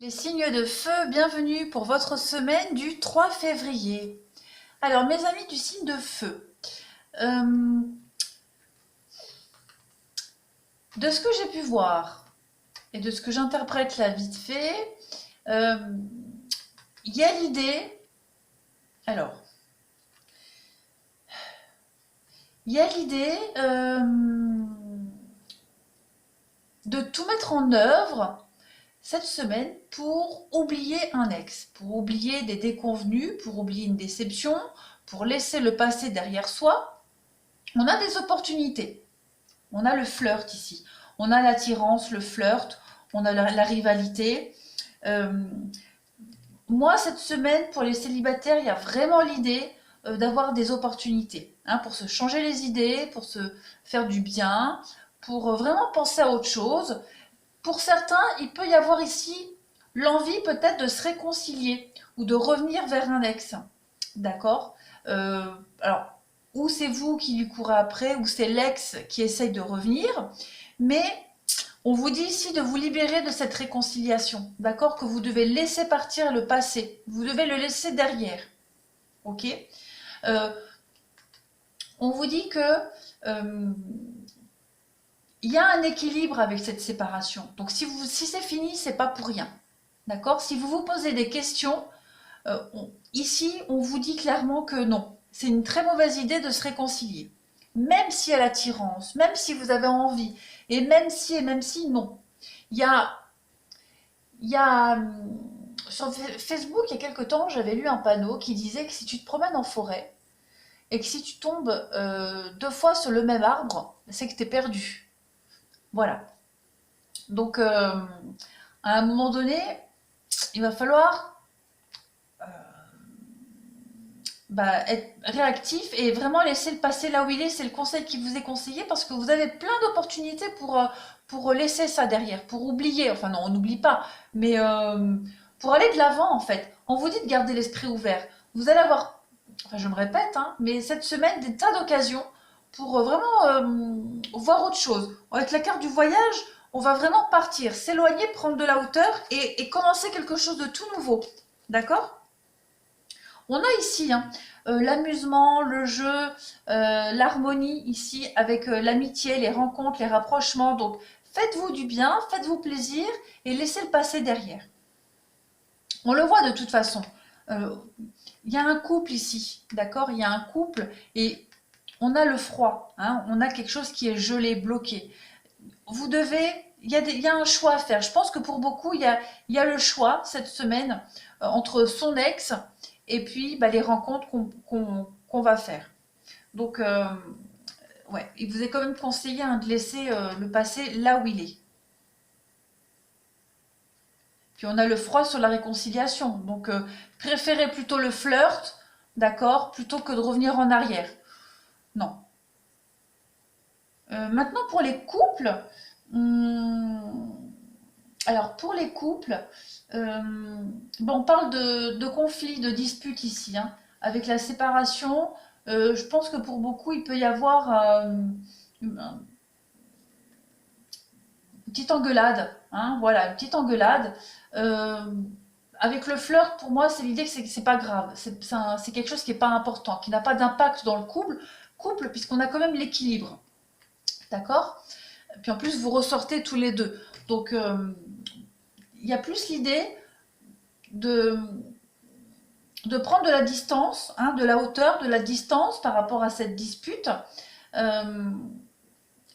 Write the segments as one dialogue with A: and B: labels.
A: Les signes de feu, bienvenue pour votre semaine du 3 février. Alors, mes amis du signe de feu, euh, de ce que j'ai pu voir et de ce que j'interprète là vite fait, euh, il y a l'idée, alors, il y a l'idée de tout mettre en œuvre cette semaine pour oublier un ex, pour oublier des déconvenus, pour oublier une déception, pour laisser le passé derrière soi. On a des opportunités. On a le flirt ici. On a l'attirance, le flirt, on a la rivalité. Euh, Moi, cette semaine, pour les célibataires, il y a vraiment l'idée d'avoir des opportunités, hein, pour se changer les idées, pour se faire du bien, pour vraiment penser à autre chose. Pour certains, il peut y avoir ici l'envie peut-être de se réconcilier ou de revenir vers un ex. D'accord. Euh, alors, ou c'est vous qui lui courez après, ou c'est l'ex qui essaye de revenir. Mais on vous dit ici de vous libérer de cette réconciliation. D'accord. Que vous devez laisser partir le passé. Vous devez le laisser derrière. Ok. Euh, on vous dit que il y a un équilibre avec cette séparation. Donc si c'est fini, c'est pas pour rien. D'accord. Si vous vous posez des questions, ici, on vous dit clairement que non. C'est une très mauvaise idée de se réconcilier. Même si elle a l'attirance, même si vous avez envie, et même si, non. Il y a, il y a sur Facebook, il y a quelque temps, j'avais lu un panneau qui disait que si tu te promènes en forêt et que si tu tombes deux fois sur le même arbre, c'est que tu es perdu. Voilà. Donc, à un moment donné, il va falloir être réactif et vraiment laisser le passer là où il est. C'est le conseil qui vous est conseillé parce que vous avez plein d'opportunités pour laisser ça derrière, pour oublier. Enfin non, on n'oublie pas, mais pour aller de l'avant en fait. On vous dit de garder l'esprit ouvert. Vous allez avoir, enfin je me répète, hein, mais cette semaine, des tas d'occasions pour vraiment voir autre chose. Avec la carte du voyage, on va vraiment partir, s'éloigner, prendre de la hauteur et commencer quelque chose de tout nouveau. D'accord. On a ici hein, l'amusement, le jeu, l'harmonie ici avec l'amitié, les rencontres, les rapprochements. Donc faites-vous du bien, faites-vous plaisir et laissez le passé derrière. On le voit de toute façon. Euh, Il y a un couple ici, d'accord. Il y a un couple et on a le froid. Hein, on a quelque chose qui est gelé, bloqué. Vous devez, il y a un choix à faire. Je pense que pour beaucoup, il y a le choix cette semaine entre son ex et puis les rencontres qu'on va faire. Donc, ouais, il vous est quand même conseillé hein, de laisser le passé là où il est. Puis on a le froid sur la réconciliation. Donc, préférez plutôt le flirt, d'accord, plutôt que de revenir en arrière. Non. Maintenant, pour les couples, hum, alors pour les couples, on parle de conflits, de disputes ici, hein. Avec la séparation, je pense que pour beaucoup, il peut y avoir une petite engueulade, hein, voilà, une petite engueulade. Euh, Avec le flirt, pour moi, c'est l'idée que c'est pas grave, c'est quelque chose qui n'est pas important, qui n'a pas d'impact dans le couple puisqu'on a quand même l'équilibre, d'accord. Puis en plus, vous ressortez tous les deux. Donc, il y a plus l'idée de, de prendre de la distance, hein, de la hauteur, de la distance par rapport à cette dispute, euh,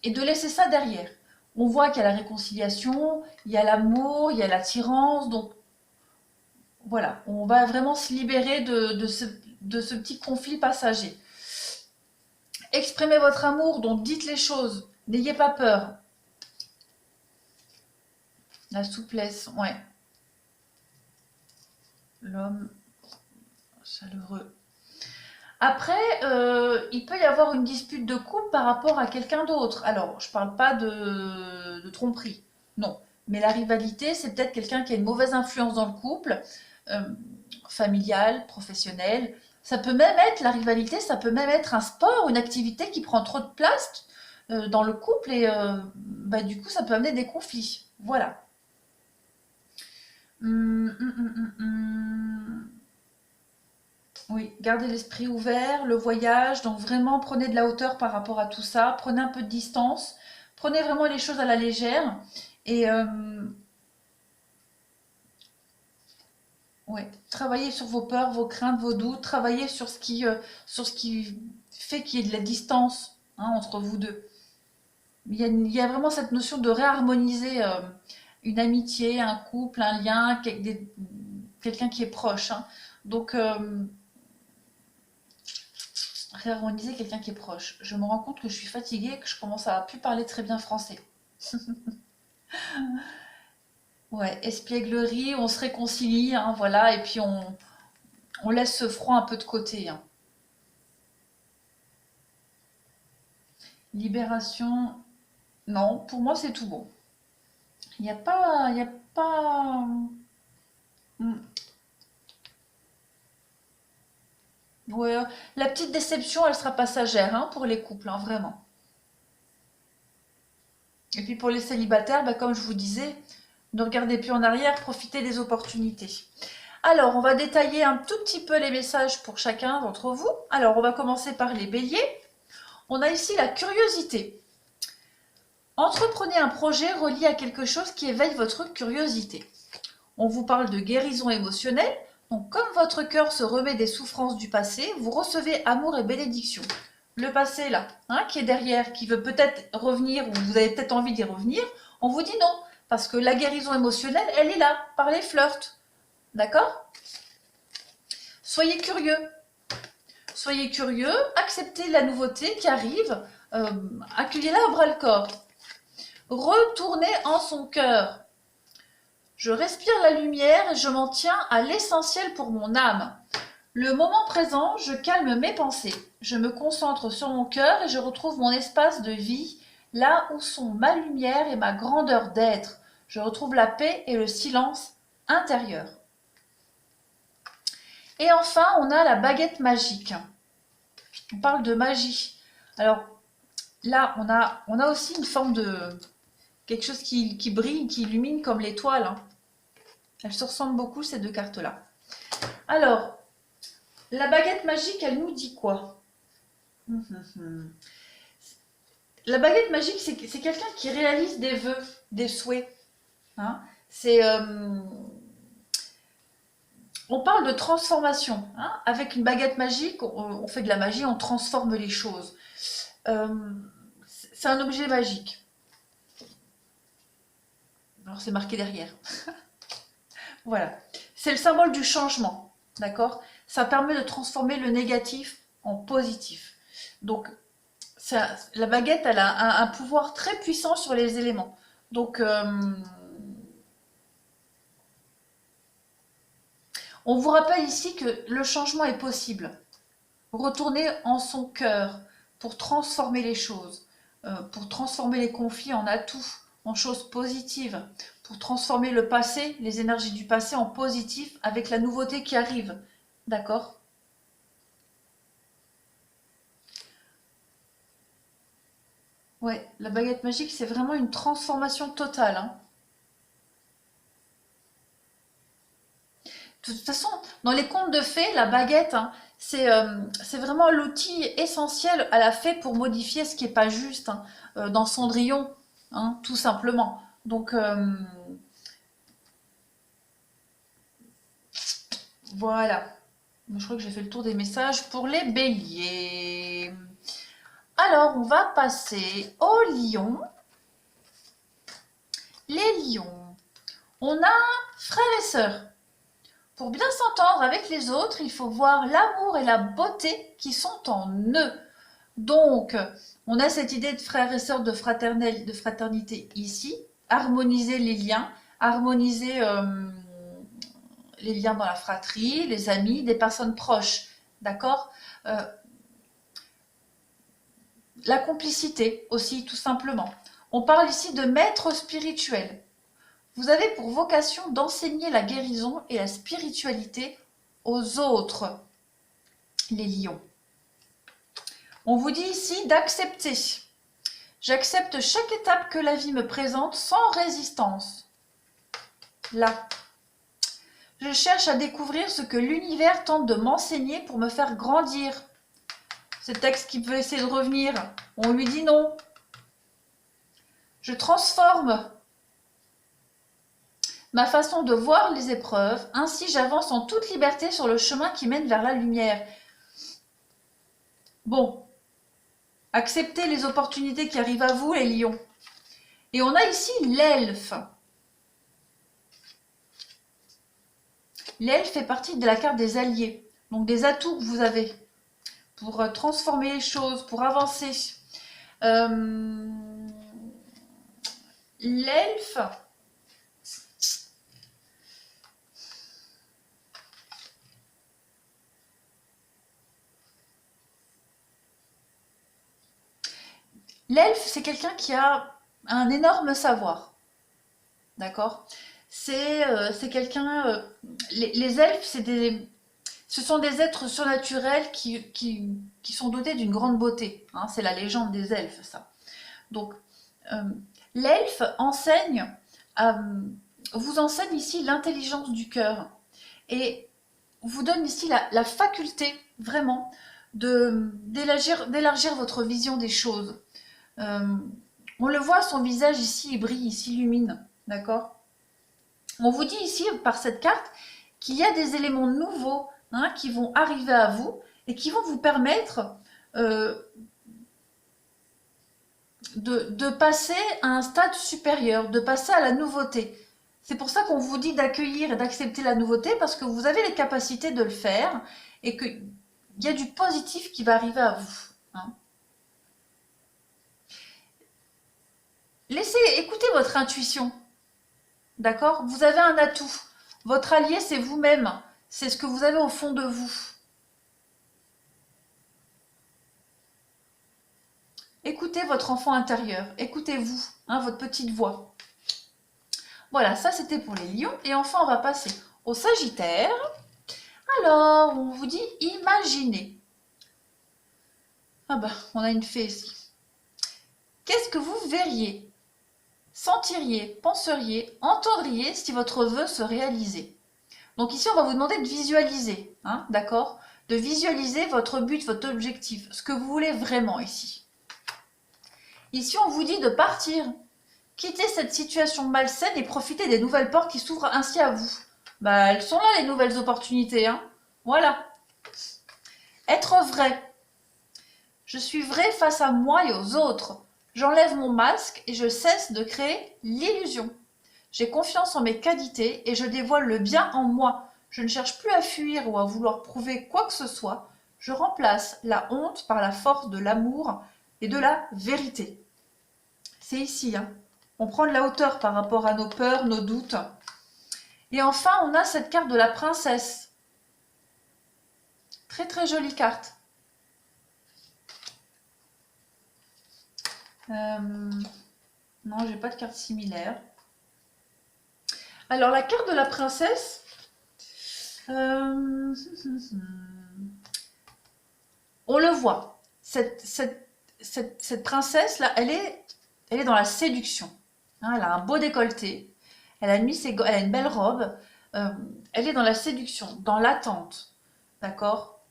A: et de laisser ça derrière. On voit qu'il y a la réconciliation, il y a l'amour, il y a l'attirance, donc voilà, on va vraiment se libérer de ce petit conflit passager. Exprimez votre amour, donc dites les choses, n'ayez pas peur. La souplesse, ouais. L'homme chaleureux. Après, il peut y avoir une dispute de couple par rapport à quelqu'un d'autre. Alors, je ne parle pas de tromperie, non. Mais la rivalité, c'est peut-être quelqu'un qui a une mauvaise influence dans le couple, euh, familial, professionnel. Ça peut même être, la rivalité, ça peut même être un sport, une activité qui prend trop de place dans le couple et du coup, ça peut amener des conflits. Voilà. Oui, gardez l'esprit ouvert, le voyage, donc vraiment prenez de la hauteur par rapport à tout ça, prenez un peu de distance, prenez vraiment les choses à la légère et ouais, travaillez sur vos peurs, vos craintes, vos doutes, travaillez sur ce qui fait qu'il y ait de la distance hein, entre vous deux. Il y a vraiment cette notion de réharmoniser une amitié, un couple, un lien, quelqu'un qui est proche. Hein. Donc, réharmoniser quelqu'un qui est proche. Je me rends compte que je suis fatiguée, que je commence à plus parler très bien français. Ouais, espièglerie, on se réconcilie, hein, voilà, et puis on laisse ce froid un peu de côté. Hein. Libération, non, pour moi c'est tout bon. Il y a pas. Hmm. Ouais, la petite déception, elle sera passagère, hein, pour les couples, hein, vraiment. Et puis pour les célibataires, bah, comme je vous disais, ne regardez plus en arrière, profitez des opportunités. Alors, on va détailler un tout petit peu les messages pour chacun d'entre vous. Alors, on va commencer par les béliers. On a ici la curiosité. Entreprenez un projet relié à quelque chose qui éveille votre curiosité. On vous parle de guérison émotionnelle. Donc, comme votre cœur se remet des souffrances du passé, vous recevez amour et bénédiction. Le passé, là, hein, qui est derrière, qui veut peut-être revenir, ou vous avez peut-être envie d'y revenir, on vous dit non. Parce que la guérison émotionnelle, elle est là, par les flirts. D'accord? Soyez curieux. Soyez curieux, acceptez la nouveauté qui arrive, euh, accueillez-la au bras-le-corps. Retournez en son cœur. Je respire la lumière et je m'en tiens à l'essentiel pour mon âme. Le moment présent, je calme mes pensées. Je me concentre sur mon cœur et je retrouve mon espace de vie, là où sont ma lumière et ma grandeur d'être. Je retrouve la paix et le silence intérieur. Et enfin, on a la baguette magique. On parle de magie. Alors là, on a aussi une forme de quelque chose qui brille, qui illumine comme l'étoile. Hein. Elles se ressemblent beaucoup, ces deux cartes-là. Alors, la baguette magique, elle nous dit quoi? La baguette magique, c'est quelqu'un qui réalise des vœux, des souhaits. Hein. On parle de transformation. Hein. Avec une baguette magique, on fait de la magie, on transforme les choses. Euh, c'est un objet magique. Alors c'est marqué derrière. Voilà. C'est le symbole du changement. D'accord? Ça permet de transformer le négatif en positif. Donc, la baguette, elle a un pouvoir très puissant sur les éléments. Donc, on vous rappelle ici que le changement est possible. Retourner en son cœur pour transformer les choses, pour transformer les conflits en atouts, en choses positives, pour transformer le passé, les énergies du passé en positif avec la nouveauté qui arrive. D'accord? Ouais, la baguette magique, c'est vraiment une transformation totale. Hein. De toute façon, dans les contes de fées, la baguette, hein, c'est vraiment l'outil essentiel à la fée pour modifier ce qui n'est pas juste hein, dans Cendrillon, hein, tout simplement. Donc voilà. Je crois que j'ai fait le tour des messages pour les béliers. Alors, on va passer aux lions. Les lions. On a frères et sœurs. Pour bien s'entendre avec les autres, il faut voir l'amour et la beauté qui sont en eux. Donc, on a cette idée de frères et sœurs, de fraternité ici, harmoniser les liens, harmoniser les liens dans la fratrie, les amis, des personnes proches, d'accord La complicité aussi, tout simplement. On parle ici de maître spirituel. Vous avez pour vocation d'enseigner la guérison et la spiritualité aux autres, les lions. On vous dit ici d'accepter. J'accepte chaque étape que la vie me présente sans résistance. Là, Je cherche à découvrir ce que l'univers tente de m'enseigner pour me faire grandir. Cet ex qui veut essayer de revenir, on lui dit non. Je transforme ma façon de voir les épreuves, ainsi j'avance en toute liberté sur le chemin qui mène vers la lumière. Bon, acceptez les opportunités qui arrivent à vous, les lions. Et on a ici l'elfe. L'elfe fait partie de la carte des alliés, donc des atouts que vous avez pour transformer les choses, pour avancer. L'elfe, c'est quelqu'un qui a un énorme savoir, d'accord? C'est quelqu'un... les elfes, ce sont des êtres surnaturels qui sont dotés d'une grande beauté. Hein, c'est la légende des elfes, ça. Donc, l'elfe vous enseigne ici l'intelligence du cœur et vous donne ici la faculté, vraiment, d'élargir votre vision des choses. On le voit, son visage ici, il brille, il s'illumine, d'accord? On vous dit ici, par cette carte, qu'il y a des éléments nouveaux qui vont arriver à vous et qui vont vous permettre de passer à un stade supérieur, de passer à la nouveauté. C'est pour ça qu'on vous dit d'accueillir et d'accepter la nouveauté, parce que vous avez les capacités de le faire et qu'il y a du positif qui va arriver à vous. Hein. Écoutez votre intuition. D'accord? Vous avez un atout. Votre allié, c'est vous-même. C'est ce que vous avez au fond de vous. Écoutez votre enfant intérieur. Écoutez-vous, votre petite voix. Voilà, ça c'était pour les lions. Et enfin, on va passer au Sagittaire. Alors, on vous dit imaginez. Ah bah, on a une fée ici. Qu'est-ce que vous verriez, sentiriez, penseriez, entendriez si votre vœu se réalisait? Donc ici, on va vous demander de visualiser, d'accord? De visualiser votre but, votre objectif, ce que vous voulez vraiment ici. Ici, on vous dit de partir, quitter cette situation malsaine et profiter des nouvelles portes qui s'ouvrent ainsi à vous. Bah, elles sont là, les nouvelles opportunités, Voilà. Être vrai. Je suis vrai face à moi et aux autres. J'enlève mon masque et je cesse de créer l'illusion. J'ai confiance en mes qualités et je dévoile le bien en moi. Je ne cherche plus à fuir ou à vouloir prouver quoi que ce soit. Je remplace la honte par la force de l'amour et de la vérité. C'est ici, On prend de la hauteur par rapport à nos peurs, nos doutes. Et enfin, on a cette carte de la princesse. Très très jolie carte. Non, j'ai pas de carte similaire. Alors, la carte de la princesse, on le voit. Cette princesse-là, elle est dans la séduction. Elle a un beau décolleté. Elle a une belle robe. Elle est dans la séduction, dans l'attente. D'accord?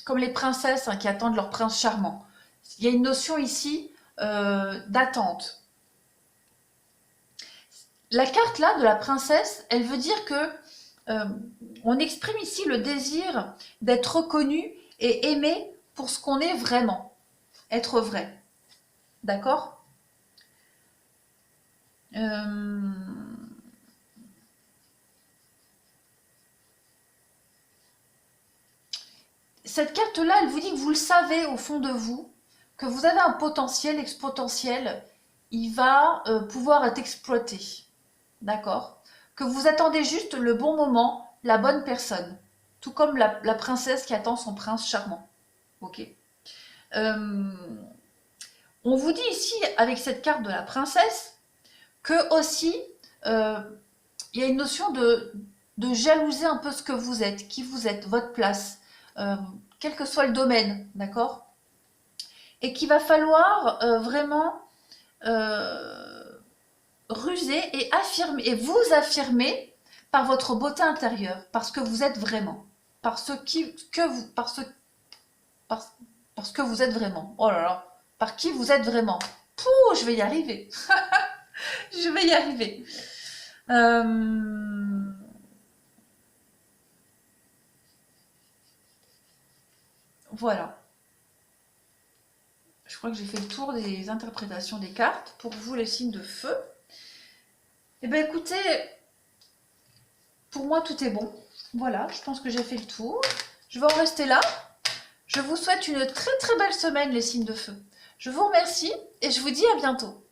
A: Comme les princesses qui attendent leur prince charmant. Il y a une notion ici d'attente. La carte là de la princesse, elle veut dire que on exprime ici le désir d'être reconnu et aimé pour ce qu'on est vraiment. Être vrai. D'accord? Cette carte-là, elle vous dit que vous le savez au fond de vous, que vous avez un potentiel, l'expotentiel, il va pouvoir être exploité. D'accord? Que vous attendez juste le bon moment, la bonne personne. Tout comme la princesse qui attend son prince charmant. Ok? On vous dit ici, avec cette carte de la princesse, que aussi, il y a une notion de jalouser un peu ce que vous êtes, qui vous êtes, votre place, quel que soit le domaine, d'accord? Et qu'il va falloir vraiment ruser et affirmer, et vous affirmer par votre beauté intérieure, parce que vous êtes vraiment, par ce que vous, par, parce que vous êtes vraiment. Oh là là, par qui vous êtes vraiment. Pouh, je vais y arriver. Je vais y arriver. Euh, voilà. Je crois que j'ai fait le tour des interprétations des cartes. Pour vous, les signes de feu. Eh bien, écoutez, pour moi, tout est bon. Voilà, je pense que j'ai fait le tour. Je vais en rester là. Je vous souhaite une très très belle semaine, les signes de feu. Je vous remercie et je vous dis à bientôt.